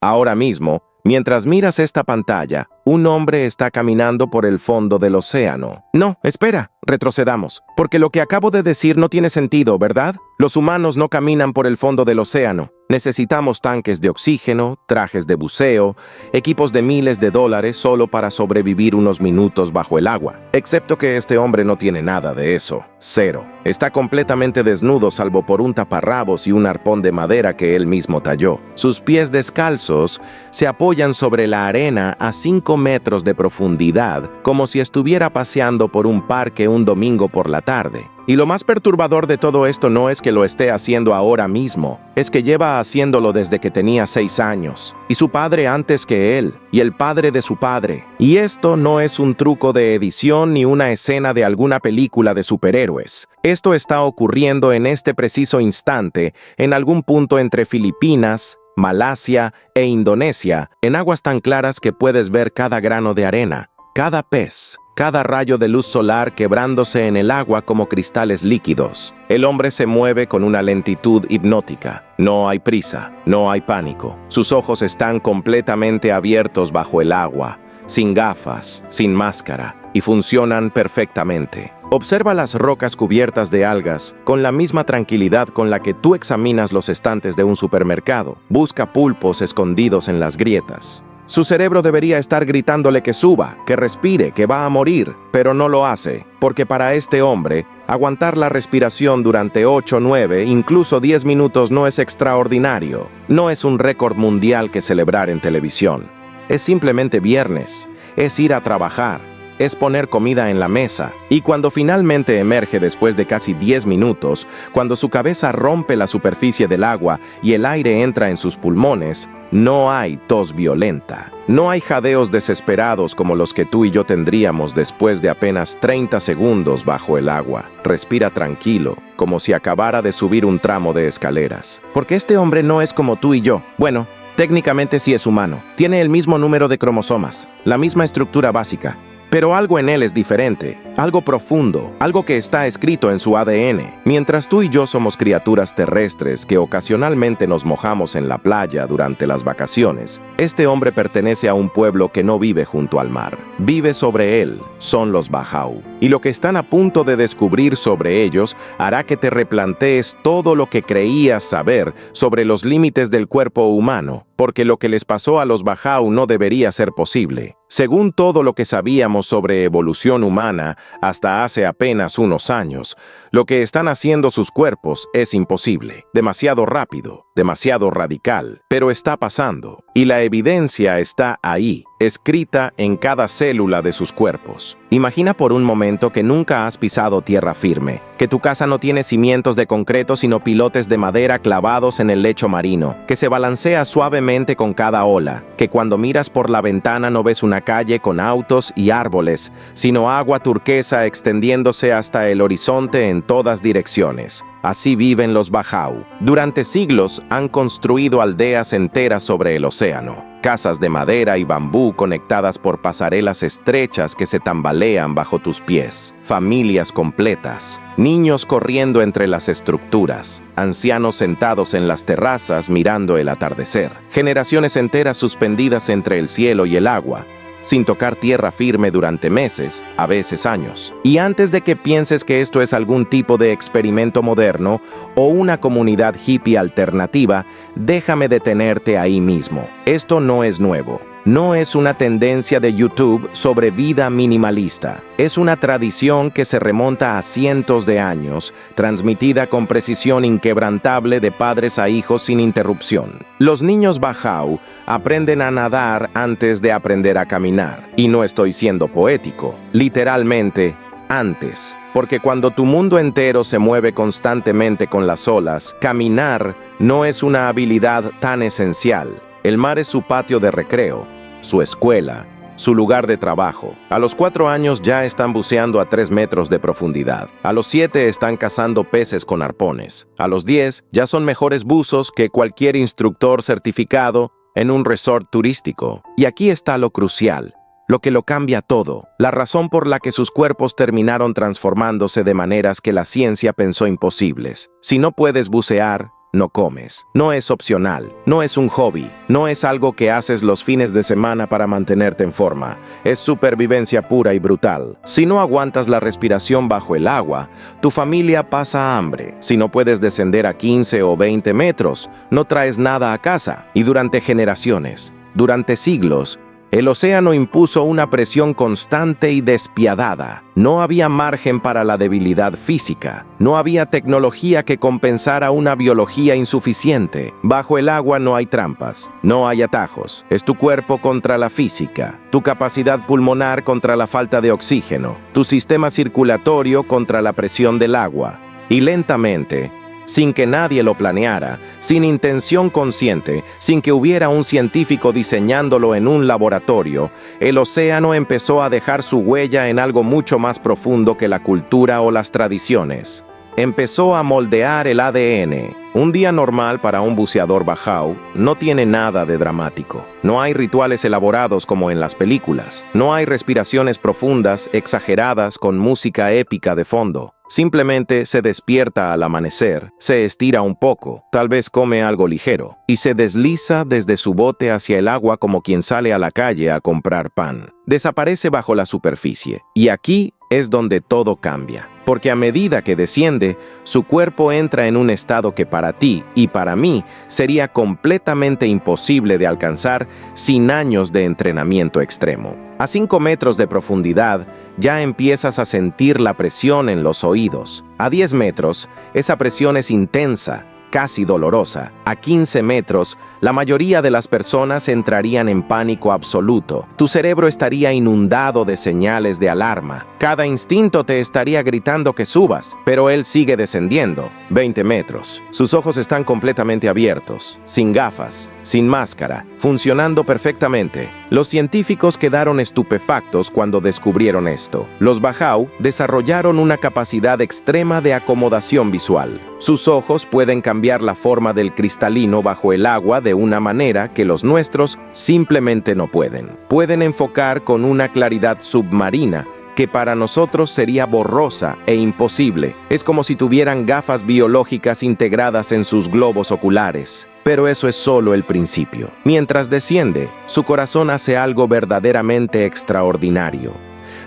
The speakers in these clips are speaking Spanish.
Ahora mismo, mientras miras esta pantalla, un hombre está caminando por el fondo del océano. No, espera, retrocedamos, porque lo que acabo de decir no tiene sentido, ¿verdad? Los humanos no caminan por el fondo del océano. Necesitamos tanques de oxígeno, trajes de buceo, equipos de miles de dólares solo para sobrevivir unos minutos bajo el agua. Excepto que este hombre no tiene nada de eso. Cero. Está completamente desnudo salvo por un taparrabos y un arpón de madera que él mismo talló. Sus pies descalzos se apoyan sobre la arena a 5 metros de profundidad, como si estuviera paseando por un parque un domingo por la tarde. Y lo más perturbador de todo esto no es que lo esté haciendo ahora mismo, es que lleva haciéndolo desde que tenía 6 años, y su padre antes que él, y el padre de su padre. Y esto no es un truco de edición ni una escena de alguna película de superhéroes. Esto está ocurriendo en este preciso instante, en algún punto entre Filipinas, Malasia e Indonesia, en aguas tan claras que puedes ver cada grano de arena, cada pez, cada rayo de luz solar quebrándose en el agua como cristales líquidos. El hombre se mueve con una lentitud hipnótica. No hay prisa, no hay pánico. Sus ojos están completamente abiertos bajo el agua, sin gafas, sin máscara, y funcionan perfectamente. Observa las rocas cubiertas de algas con la misma tranquilidad con la que tú examinas los estantes de un supermercado. Busca pulpos escondidos en las grietas. Su cerebro debería estar gritándole que suba, que respire, que va a morir, pero no lo hace, porque para este hombre, aguantar la respiración durante 8, 9, incluso 10 minutos no es extraordinario. No es un récord mundial que celebrar en televisión. Es simplemente viernes, es ir a trabajar, es poner comida en la mesa. Y cuando finalmente emerge después de casi 10 minutos, cuando su cabeza rompe la superficie del agua y el aire entra en sus pulmones, no hay tos violenta. No hay jadeos desesperados como los que tú y yo tendríamos después de apenas 30 segundos bajo el agua. Respira tranquilo, como si acabara de subir un tramo de escaleras. Porque este hombre no es como tú y yo. Bueno, técnicamente sí es humano. Tiene el mismo número de cromosomas, la misma estructura básica. Pero algo en él es diferente, algo profundo, algo que está escrito en su ADN. Mientras tú y yo somos criaturas terrestres que ocasionalmente nos mojamos en la playa durante las vacaciones, este hombre pertenece a un pueblo que no vive junto al mar. Vive sobre él, son los Bahau. Y lo que están a punto de descubrir sobre ellos hará que te replantees todo lo que creías saber sobre los límites del cuerpo humano, porque lo que les pasó a los Bahau no debería ser posible. Según todo lo que sabíamos sobre evolución humana hasta hace apenas unos años, lo que están haciendo sus cuerpos es imposible, demasiado rápido, demasiado radical, pero está pasando, y la evidencia está ahí, escrita en cada célula de sus cuerpos. Imagina por un momento que nunca has pisado tierra firme, que tu casa no tiene cimientos de concreto sino pilotes de madera clavados en el lecho marino, que se balancea suavemente con cada ola, que cuando miras por la ventana no ves una calle con autos y árboles, sino agua turquesa extendiéndose hasta el horizonte en todas direcciones. Así viven los Bahau. Durante siglos han construido aldeas enteras sobre el océano. Casas de madera y bambú conectadas por pasarelas estrechas que se tambalean bajo tus pies. Familias completas. Niños corriendo entre las estructuras. Ancianos sentados en las terrazas mirando el atardecer. Generaciones enteras suspendidas entre el cielo y el agua, sin tocar tierra firme durante meses, a veces años. Y antes de que pienses que esto es algún tipo de experimento moderno o una comunidad hippie alternativa, déjame detenerte ahí mismo. Esto no es nuevo. No es una tendencia de YouTube sobre vida minimalista. Es una tradición que se remonta a cientos de años, transmitida con precisión inquebrantable de padres a hijos sin interrupción. Los niños Bahau aprenden a nadar antes de aprender a caminar. Y no estoy siendo poético. Literalmente, antes. Porque cuando tu mundo entero se mueve constantemente con las olas, caminar no es una habilidad tan esencial. El mar es su patio de recreo, su escuela, su lugar de trabajo. A los 4 años ya están buceando a 3 metros de profundidad. A los 7 están cazando peces con arpones. A los 10 ya son mejores buzos que cualquier instructor certificado en un resort turístico. Y aquí está lo crucial, lo que lo cambia todo, la razón por la que sus cuerpos terminaron transformándose de maneras que la ciencia pensó imposibles. Si no puedes bucear, no comes. No es opcional, no es un hobby, no es algo que haces los fines de semana para mantenerte en forma. Es supervivencia pura y brutal. Si no aguantas la respiración bajo el agua, tu familia pasa hambre. Si no puedes descender a 15 o 20 metros, no traes nada a casa. Y durante generaciones, durante siglos, el océano impuso una presión constante y despiadada. No había margen para la debilidad física. No había tecnología que compensara una biología insuficiente. Bajo el agua no hay trampas, no hay atajos. Es tu cuerpo contra la física, tu capacidad pulmonar contra la falta de oxígeno, tu sistema circulatorio contra la presión del agua. Y lentamente, sin que nadie lo planeara, sin intención consciente, sin que hubiera un científico diseñándolo en un laboratorio, el océano empezó a dejar su huella en algo mucho más profundo que la cultura o las tradiciones. Empezó a moldear el ADN. Un día normal para un buceador bajau no tiene nada de dramático. No hay rituales elaborados como en las películas. No hay respiraciones profundas, exageradas, con música épica de fondo. Simplemente se despierta al amanecer, se estira un poco, tal vez come algo ligero, y se desliza desde su bote hacia el agua como quien sale a la calle a comprar pan. Desaparece bajo la superficie, y aquí es donde todo cambia. Porque a medida que desciende, su cuerpo entra en un estado que para ti y para mí sería completamente imposible de alcanzar sin años de entrenamiento extremo. A 5 metros de profundidad, ya empiezas a sentir la presión en los oídos. A 10 metros, esa presión es intensa, casi dolorosa. A 15 metros, la mayoría de las personas entrarían en pánico absoluto. Tu cerebro estaría inundado de señales de alarma. Cada instinto te estaría gritando que subas, pero él sigue descendiendo. 20 metros. Sus ojos están completamente abiertos, sin gafas, sin máscara, funcionando perfectamente. Los científicos quedaron estupefactos cuando descubrieron esto. Los bajau desarrollaron una capacidad extrema de acomodación visual. Sus ojos pueden cambiar la forma del cristalino bajo el agua de una manera que los nuestros simplemente no pueden. Pueden enfocar con una claridad submarina que para nosotros sería borrosa e imposible. Es como si tuvieran gafas biológicas integradas en sus globos oculares. Pero eso es solo el principio. Mientras desciende, su corazón hace algo verdaderamente extraordinario.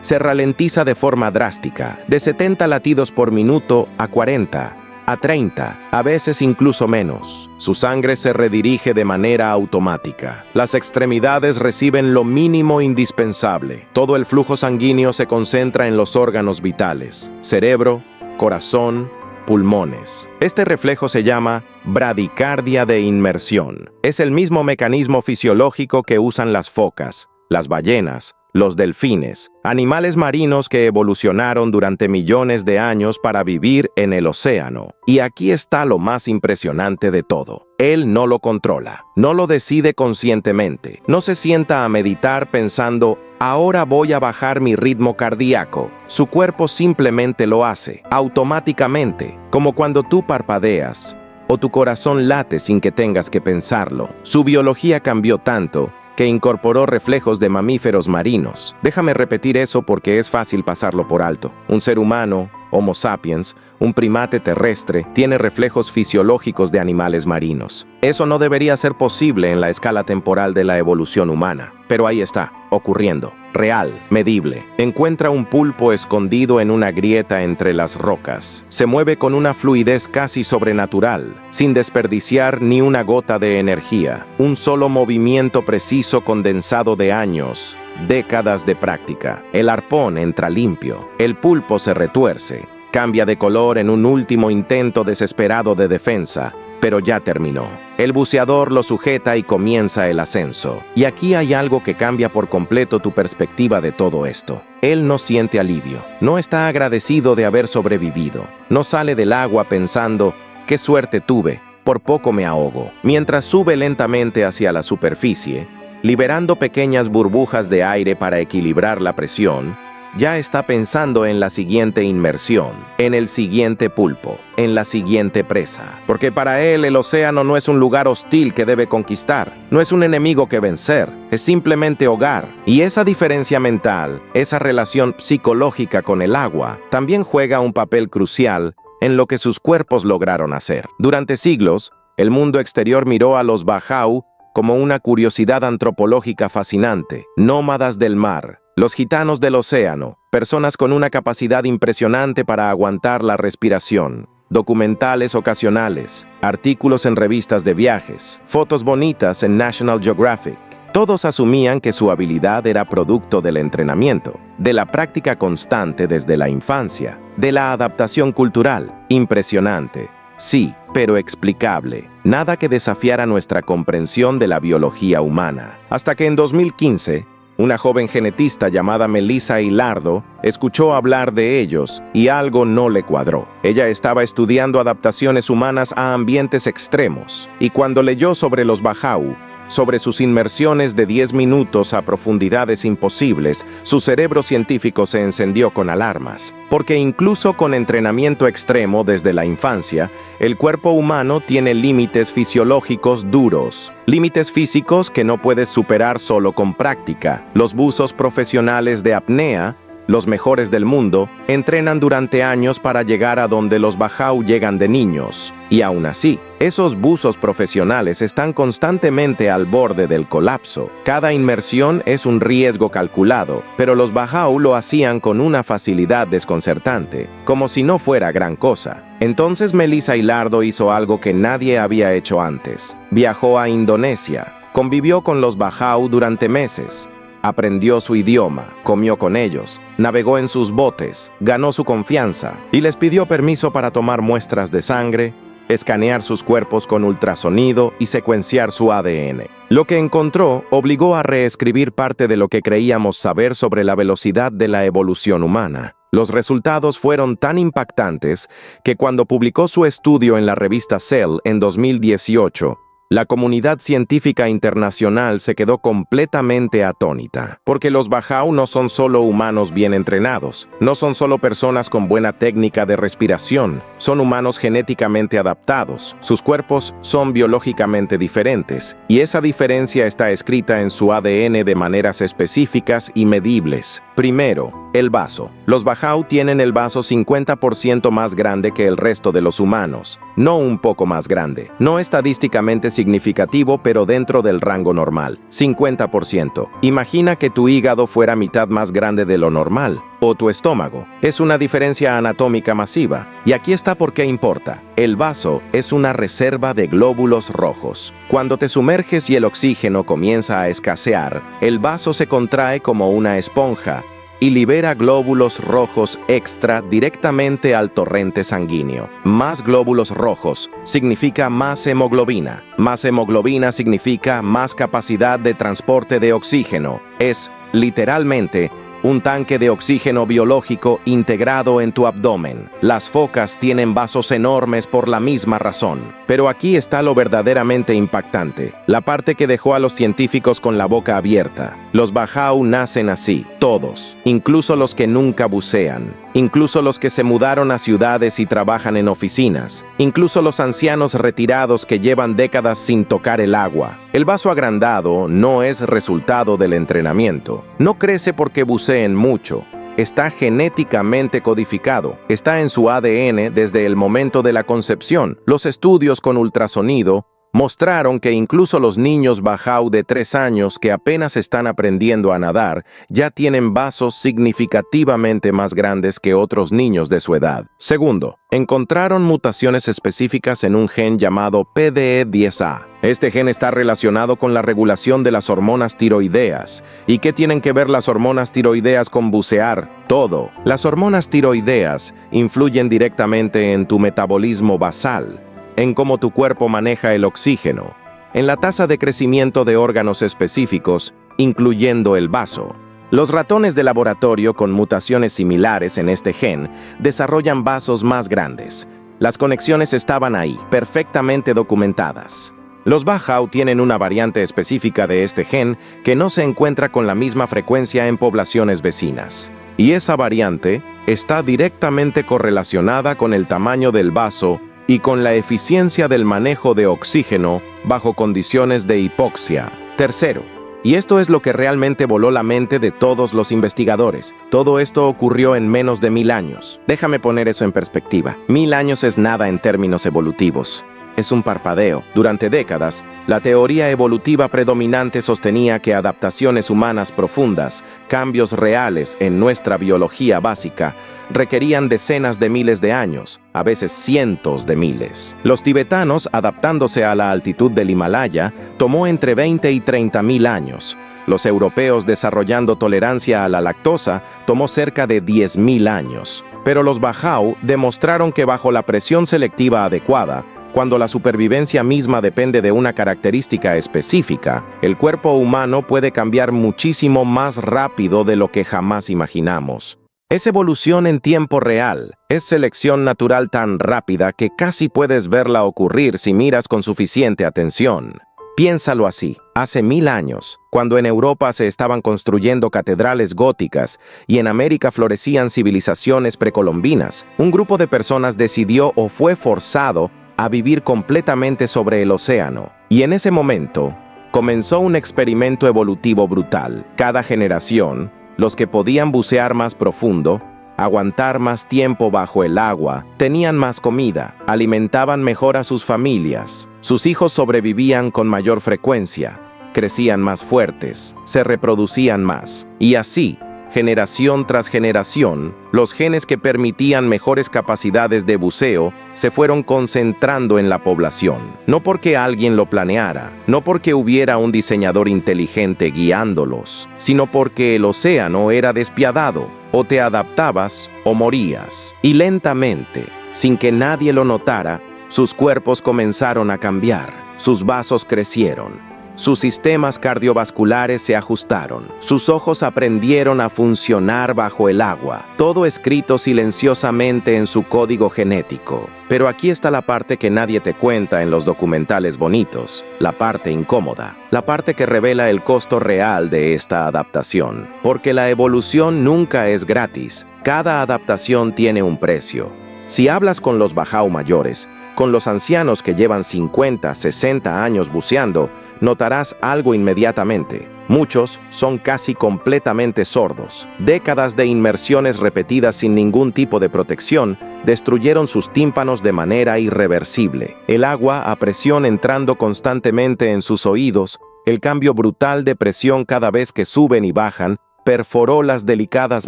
Se ralentiza de forma drástica, de 70 latidos por minuto a 40, a 30, a veces incluso menos. Su sangre se redirige de manera automática. Las extremidades reciben lo mínimo indispensable. Todo el flujo sanguíneo se concentra en los órganos vitales: cerebro, corazón, pulmones. Este reflejo se llama bradicardia de inmersión. Es el mismo mecanismo fisiológico que usan las focas, las ballenas, los delfines, animales marinos que evolucionaron durante millones de años para vivir en el océano. Y aquí está lo más impresionante de todo. Él no lo controla, no lo decide conscientemente, no se sienta a meditar pensando, ahora voy a bajar mi ritmo cardíaco. Su cuerpo simplemente lo hace, automáticamente, como cuando tú parpadeas o tu corazón late sin que tengas que pensarlo. Su biología cambió tanto que incorporó reflejos de mamíferos marinos. Déjame repetir eso porque es fácil pasarlo por alto. Un ser humano, Homo sapiens, un primate terrestre, tiene reflejos fisiológicos de animales marinos. Eso no debería ser posible en la escala temporal de la evolución humana, pero ahí está, ocurriendo, real, medible. Encuentra un pulpo escondido en una grieta entre las rocas. Se mueve con una fluidez casi sobrenatural, sin desperdiciar ni una gota de energía. Un solo movimiento preciso condensado de años, décadas de práctica. El arpón entra limpio, el pulpo se retuerce, cambia de color en un último intento desesperado de defensa, pero ya terminó. El buceador lo sujeta y comienza el ascenso. Y aquí hay algo que cambia por completo tu perspectiva de todo esto. Él no siente alivio, no está agradecido de haber sobrevivido, no sale del agua pensando, qué suerte tuve, por poco me ahogo. Mientras sube lentamente hacia la superficie, liberando pequeñas burbujas de aire para equilibrar la presión, ya está pensando en la siguiente inmersión, en el siguiente pulpo, en la siguiente presa. Porque para él el océano no es un lugar hostil que debe conquistar, no es un enemigo que vencer, es simplemente hogar. Y esa diferencia mental, esa relación psicológica con el agua, también juega un papel crucial en lo que sus cuerpos lograron hacer. Durante siglos, El mundo exterior miró a los Bajau como una curiosidad antropológica fascinante. Nómadas del mar, los gitanos del océano, personas con una capacidad impresionante para aguantar la respiración. Documentales ocasionales, artículos en revistas de viajes, fotos bonitas en National Geographic. Todos asumían que su habilidad era producto del entrenamiento, de la práctica constante desde la infancia, de la adaptación cultural. Impresionante, sí, pero explicable. Nada que desafiara nuestra comprensión de la biología humana. Hasta que en 2015, una joven genetista llamada Melissa Hilardo escuchó hablar de ellos y algo no le cuadró. Ella estaba estudiando adaptaciones humanas a ambientes extremos, y cuando leyó sobre los Bajau, sobre sus inmersiones de 10 minutos a profundidades imposibles, su cerebro científico se encendió con alarmas, porque incluso con entrenamiento extremo desde la infancia, el cuerpo humano tiene límites fisiológicos duros, límites físicos que no puedes superar solo con práctica. Los buzos profesionales de apnea, los mejores del mundo, entrenan durante años para llegar a donde los Bajau llegan de niños. Y aún así, esos buzos profesionales están constantemente al borde del colapso. Cada inmersión es un riesgo calculado, pero los Bajau lo hacían con una facilidad desconcertante, como si no fuera gran cosa. Entonces Melissa Hilardo hizo algo que nadie había hecho antes. Viajó a Indonesia, convivió con los Bajau durante meses. Aprendió su idioma, comió con ellos, navegó en sus botes, ganó su confianza y les pidió permiso para tomar muestras de sangre, escanear sus cuerpos con ultrasonido y secuenciar su ADN. Lo que encontró obligó a reescribir parte de lo que creíamos saber sobre la velocidad de la evolución humana. Los resultados fueron tan impactantes que cuando publicó su estudio en la revista Cell en 2018, la comunidad científica internacional se quedó completamente atónita, porque los Bajau no son solo humanos bien entrenados, no son solo personas con buena técnica de respiración, son humanos genéticamente adaptados, sus cuerpos son biológicamente diferentes, y esa diferencia está escrita en su ADN de maneras específicas y medibles. Primero, el vaso. Los Bajau tienen el vaso 50% más grande que el resto de los humanos, no un poco más grande, no estadísticamente significativo, pero dentro del rango normal, 50%. Imagina que tu hígado fuera mitad más grande de lo normal, o tu estómago. Es una diferencia anatómica masiva, y aquí está por qué importa. El vaso es una reserva de glóbulos rojos. Cuando te sumerges y el oxígeno comienza a escasear, el vaso se contrae como una esponja y libera glóbulos rojos extra directamente al torrente sanguíneo. Más glóbulos rojos significa más hemoglobina. Más hemoglobina significa más capacidad de transporte de oxígeno. Es, literalmente, un tanque de oxígeno biológico integrado en tu abdomen. Las focas tienen vasos enormes por la misma razón. Pero aquí está lo verdaderamente impactante, la parte que dejó a los científicos con la boca abierta. Los Bajau nacen así, todos, incluso los que nunca bucean, incluso los que se mudaron a ciudades y trabajan en oficinas, incluso los ancianos retirados que llevan décadas sin tocar el agua. El vaso agrandado no es resultado del entrenamiento. No crece porque buceen mucho. Está genéticamente codificado. Está en su ADN desde el momento de la concepción. Los estudios con ultrasonido mostraron que incluso los niños Bajau de 3 años que apenas están aprendiendo a nadar ya tienen vasos significativamente más grandes que otros niños de su edad. Segundo, encontraron mutaciones específicas en un gen llamado PDE10A. Este gen está relacionado con la regulación de las hormonas tiroideas. ¿Y qué tienen que ver las hormonas tiroideas con bucear? Todo. Las hormonas tiroideas influyen directamente en tu metabolismo basal, en cómo tu cuerpo maneja el oxígeno, en la tasa de crecimiento de órganos específicos, incluyendo el vaso. Los ratones de laboratorio con mutaciones similares en este gen desarrollan vasos más grandes. Las conexiones estaban ahí, perfectamente documentadas. Los Bajau tienen una variante específica de este gen que no se encuentra con la misma frecuencia en poblaciones vecinas. Y esa variante está directamente correlacionada con el tamaño del vaso y con la eficiencia del manejo de oxígeno bajo condiciones de hipoxia. Tercero, y esto es lo que realmente voló la mente de todos los investigadores, todo esto ocurrió en menos de 1000 años. Déjame poner eso en perspectiva. 1000 años es nada en términos evolutivos. es un parpadeo. Durante décadas, la teoría evolutiva predominante sostenía que adaptaciones humanas profundas, cambios reales en nuestra biología básica, requerían decenas de miles de años, a veces cientos de miles. Los tibetanos, adaptándose a la altitud del Himalaya, tomó entre 20 y 30 mil años. Los europeos desarrollando tolerancia a la lactosa tomó cerca de 10.000 años. Pero los Bajau demostraron que bajo la presión selectiva adecuada, cuando la supervivencia misma depende de una característica específica, el cuerpo humano puede cambiar muchísimo más rápido de lo que jamás imaginamos. Es evolución en tiempo real, es selección natural tan rápida que casi puedes verla ocurrir si miras con suficiente atención. Piénsalo así, hace 1000 años, cuando en Europa se estaban construyendo catedrales góticas y en América florecían civilizaciones precolombinas, un grupo de personas decidió o fue forzado a vivir completamente sobre el océano. Y en ese momento, comenzó un experimento evolutivo brutal. Cada generación, los que podían bucear más profundo, aguantar más tiempo bajo el agua, tenían más comida, alimentaban mejor a sus familias, sus hijos sobrevivían con mayor frecuencia, crecían más fuertes, se reproducían más. Y así, generación tras generación, los genes que permitían mejores capacidades de buceo se fueron concentrando en la población. No porque alguien lo planeara, no porque hubiera un diseñador inteligente guiándolos, sino porque el océano era despiadado. O te adaptabas o morías. Y lentamente, sin que nadie lo notara, sus cuerpos comenzaron a cambiar. Sus vasos crecieron. Sus sistemas cardiovasculares se ajustaron. Sus ojos aprendieron a funcionar bajo el agua. Todo escrito silenciosamente en su código genético. Pero aquí está la parte que nadie te cuenta en los documentales bonitos. La parte incómoda. La parte que revela el costo real de esta adaptación. Porque la evolución nunca es gratis. Cada adaptación tiene un precio. Si hablas con los Bajau mayores, con los ancianos que llevan 50, 60 años buceando, notarás algo inmediatamente. Muchos son casi completamente sordos. Décadas de inmersiones repetidas sin ningún tipo de protección destruyeron sus tímpanos de manera irreversible. El agua a presión entrando constantemente en sus oídos, el cambio brutal de presión cada vez que suben y bajan, perforó las delicadas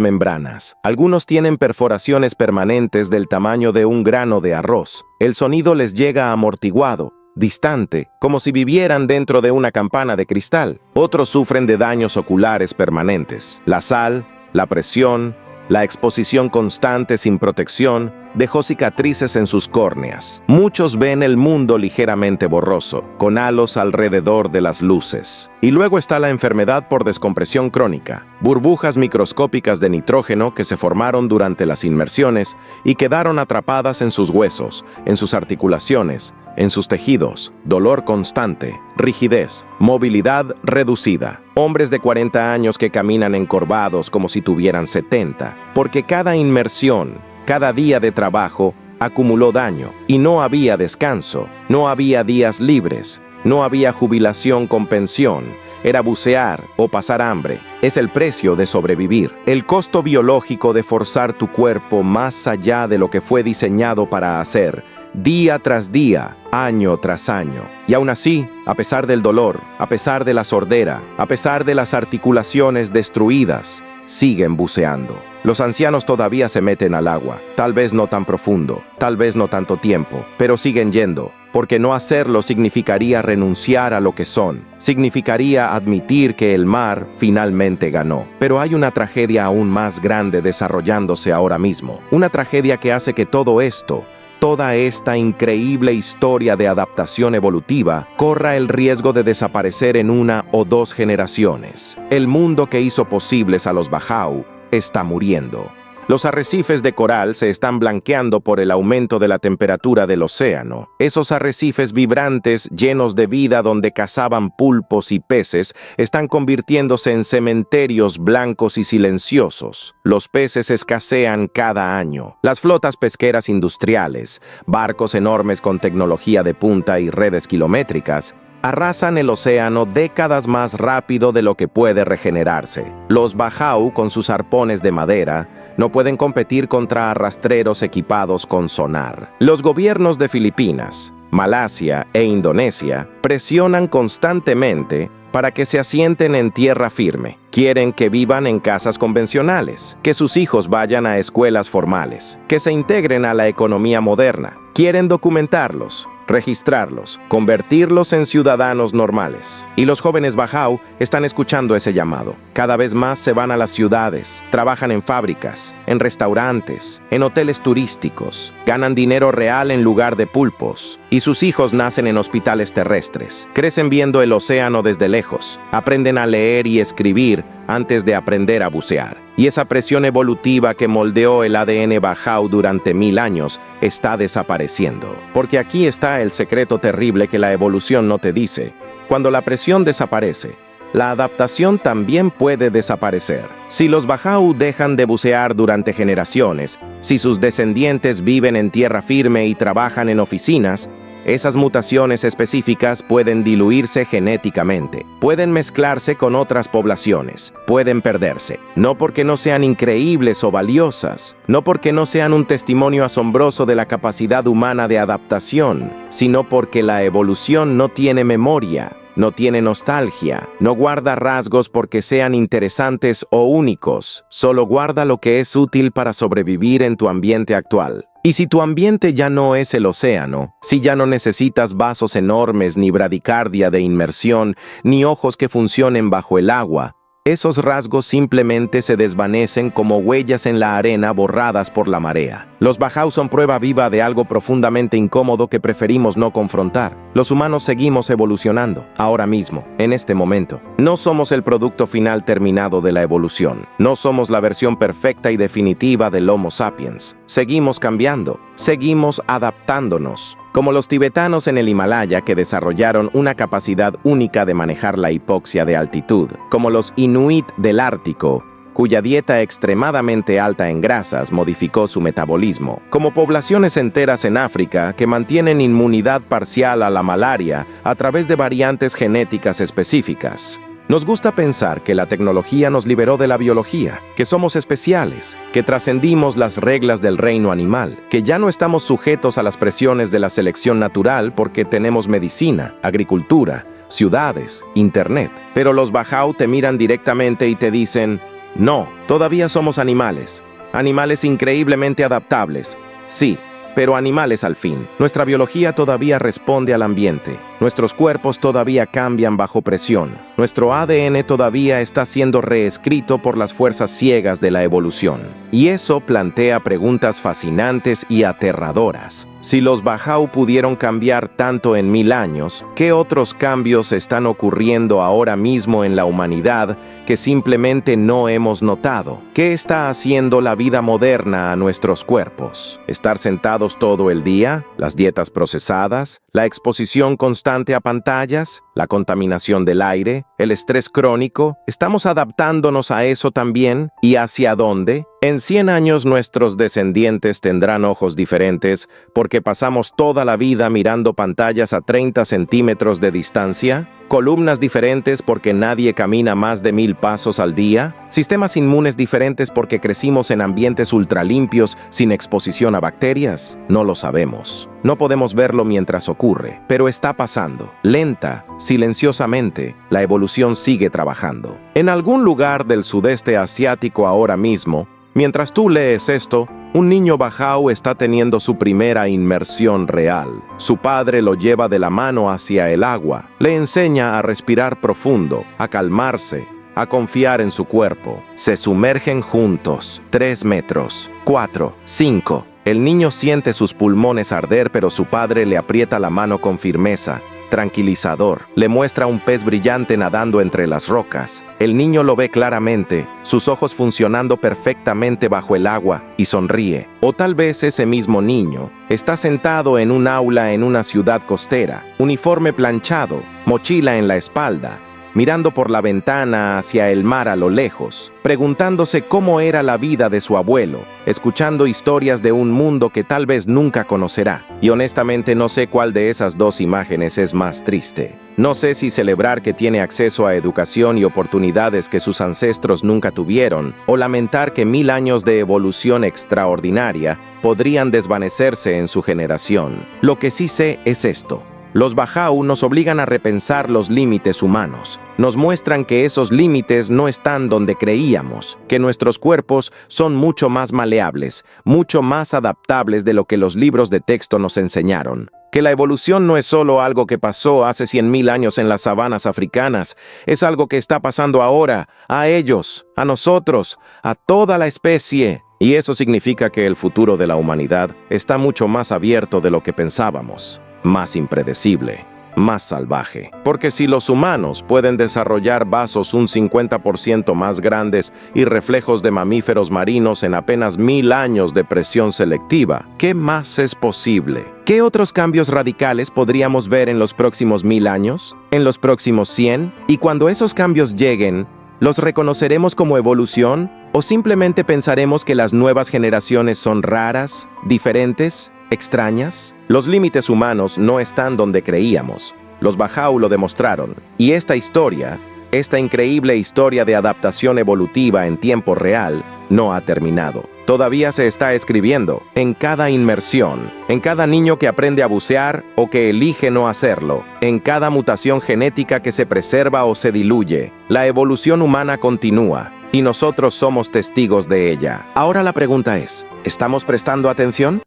membranas. Algunos tienen perforaciones permanentes del tamaño de un grano de arroz. El sonido les llega amortiguado, distante, como si vivieran dentro de una campana de cristal. Otros sufren de daños oculares permanentes. La sal, la presión, la exposición constante sin protección dejó cicatrices en sus córneas. Muchos ven el mundo ligeramente borroso, con halos alrededor de las luces. Y luego está la enfermedad por descompresión crónica, burbujas microscópicas de nitrógeno que se formaron durante las inmersiones y quedaron atrapadas en sus huesos, en sus articulaciones, en sus tejidos, dolor constante, rigidez, movilidad reducida. Hombres de 40 años que caminan encorvados como si tuvieran 70, porque cada inmersión, cada día de trabajo, acumuló daño, y no había descanso, no había días libres, no había jubilación con pensión, era bucear o pasar hambre. Es el precio de sobrevivir, el costo biológico de forzar tu cuerpo más allá de lo que fue diseñado para hacer, día tras día, año tras año. Y aún así, a pesar del dolor, a pesar de la sordera, a pesar de las articulaciones destruidas, siguen buceando. Los ancianos todavía se meten al agua, tal vez no tan profundo, tal vez no tanto tiempo, pero siguen yendo, porque no hacerlo significaría renunciar a lo que son, significaría admitir que el mar finalmente ganó. Pero hay una tragedia aún más grande desarrollándose ahora mismo, una tragedia que hace que todo esto, toda esta increíble historia de adaptación evolutiva corra el riesgo de desaparecer en 1 o 2 generaciones. El mundo que hizo posibles a los Bajau está muriendo. Los arrecifes de coral se están blanqueando por el aumento de la temperatura del océano. Esos arrecifes vibrantes, llenos de vida donde cazaban pulpos y peces, están convirtiéndose en cementerios blancos y silenciosos. Los peces escasean cada año. Las flotas pesqueras industriales, barcos enormes con tecnología de punta y redes kilométricas, arrasan el océano décadas más rápido de lo que puede regenerarse. Los Bajau, con sus arpones de madera, no pueden competir contra arrastreros equipados con sonar. Los gobiernos de Filipinas, Malasia e Indonesia presionan constantemente para que se asienten en tierra firme. Quieren que vivan en casas convencionales, que sus hijos vayan a escuelas formales, que se integren a la economía moderna. Quieren documentarlos, registrarlos, convertirlos en ciudadanos normales. Y los jóvenes Bajau están escuchando ese llamado. Cada vez más se van a las ciudades, trabajan en fábricas, en restaurantes, en hoteles turísticos, ganan dinero real en lugar de pulpos. Y sus hijos nacen en hospitales terrestres, crecen viendo el océano desde lejos, aprenden a leer y escribir antes de aprender a bucear. Y esa presión evolutiva que moldeó el ADN Bajau durante 1000 años está desapareciendo. Porque aquí está el secreto terrible que la evolución no te dice. Cuando la presión desaparece, la adaptación también puede desaparecer. Si los Bajau dejan de bucear durante generaciones, si sus descendientes viven en tierra firme y trabajan en oficinas, esas mutaciones específicas pueden diluirse genéticamente, pueden mezclarse con otras poblaciones, pueden perderse. No porque no sean increíbles o valiosas, no porque no sean un testimonio asombroso de la capacidad humana de adaptación, sino porque la evolución no tiene memoria, no tiene nostalgia, no guarda rasgos porque sean interesantes o únicos, solo guarda lo que es útil para sobrevivir en tu ambiente actual. Y si tu ambiente ya no es el océano, si ya no necesitas vasos enormes, ni bradicardia de inmersión, ni ojos que funcionen bajo el agua, esos rasgos simplemente se desvanecen como huellas en la arena borradas por la marea. Los Bajau son prueba viva de algo profundamente incómodo que preferimos no confrontar. Los humanos seguimos evolucionando, ahora mismo, en este momento. No somos el producto final terminado de la evolución. No somos la versión perfecta y definitiva del Homo sapiens. Seguimos cambiando, seguimos adaptándonos. Como los tibetanos en el Himalaya que desarrollaron una capacidad única de manejar la hipoxia de altitud, como los inuit del Ártico, cuya dieta extremadamente alta en grasas modificó su metabolismo, como poblaciones enteras en África que mantienen inmunidad parcial a la malaria a través de variantes genéticas específicas. Nos gusta pensar que la tecnología nos liberó de la biología, que somos especiales, que trascendimos las reglas del reino animal, que ya no estamos sujetos a las presiones de la selección natural porque tenemos medicina, agricultura, ciudades, internet. Pero los Bajau te miran directamente y te dicen: no, todavía somos animales, animales increíblemente adaptables. Sí, pero animales al fin. Nuestra biología todavía responde al ambiente. Nuestros cuerpos todavía cambian bajo presión. Nuestro ADN todavía está siendo reescrito por las fuerzas ciegas de la evolución. Y eso plantea preguntas fascinantes y aterradoras. Si los Bajau pudieron cambiar tanto en 1000 años, ¿qué otros cambios están ocurriendo ahora mismo en la humanidad que simplemente no hemos notado? ¿Qué está haciendo la vida moderna a nuestros cuerpos? ¿Estar sentados todo el día? ¿Las dietas procesadas? ¿La exposición constante a pantallas? ¿La contaminación del aire? ¿El estrés crónico? ¿Estamos adaptándonos a eso también? ¿Y hacia dónde? En 100 años nuestros descendientes tendrán ojos diferentes porque pasamos toda la vida mirando pantallas a 30 centímetros de distancia, columnas diferentes porque nadie camina más de 1000 pasos al día, sistemas inmunes diferentes porque crecimos en ambientes ultralimpios sin exposición a bacterias. No lo sabemos. No podemos verlo mientras ocurre, pero está pasando. Lenta, silenciosamente, la evolución sigue trabajando. En algún lugar del sudeste asiático ahora mismo, mientras tú lees esto, un niño Bajau está teniendo su primera inmersión real. Su padre lo lleva de la mano hacia el agua, le enseña a respirar profundo, a calmarse, a confiar en su cuerpo. Se sumergen juntos, 3 metros, 4, 5. El niño siente sus pulmones arder, pero su padre le aprieta la mano con firmeza. Tranquilizador, le muestra un pez brillante nadando entre las rocas. El niño lo ve claramente, sus ojos funcionando perfectamente bajo el agua, y sonríe. O tal vez ese mismo niño está sentado en un aula en una ciudad costera, uniforme planchado, mochila en la espalda, mirando por la ventana hacia el mar a lo lejos, preguntándose cómo era la vida de su abuelo, escuchando historias de un mundo que tal vez nunca conocerá. Y honestamente no sé cuál de esas dos imágenes es más triste. No sé si celebrar que tiene acceso a educación y oportunidades que sus ancestros nunca tuvieron, o lamentar que 1000 años de evolución extraordinaria podrían desvanecerse en su generación. Lo que sí sé es esto. Los Baha'u nos obligan a repensar los límites humanos. Nos muestran que esos límites no están donde creíamos, que nuestros cuerpos son mucho más maleables, mucho más adaptables de lo que los libros de texto nos enseñaron. Que la evolución no es solo algo que pasó hace 100.000 años en las sabanas africanas, es algo que está pasando ahora, a ellos, a nosotros, a toda la especie. Y eso significa que el futuro de la humanidad está mucho más abierto de lo que pensábamos, más impredecible, más salvaje. Porque si los humanos pueden desarrollar vasos un 50% más grandes y reflejos de mamíferos marinos en apenas 1000 años de presión selectiva, ¿qué más es posible? ¿Qué otros cambios radicales podríamos ver en los próximos 1000 años? ¿En los próximos 100? Y cuando esos cambios lleguen, ¿los reconoceremos como evolución? ¿O simplemente pensaremos que las nuevas generaciones son raras, diferentes, extrañas? Los límites humanos no están donde creíamos. Los Baha'u lo demostraron. Y esta historia, esta increíble historia de adaptación evolutiva en tiempo real, no ha terminado. Todavía se está escribiendo, en cada inmersión, en cada niño que aprende a bucear o que elige no hacerlo, en cada mutación genética que se preserva o se diluye. La evolución humana continúa, y nosotros somos testigos de ella. Ahora la pregunta es, ¿estamos prestando atención?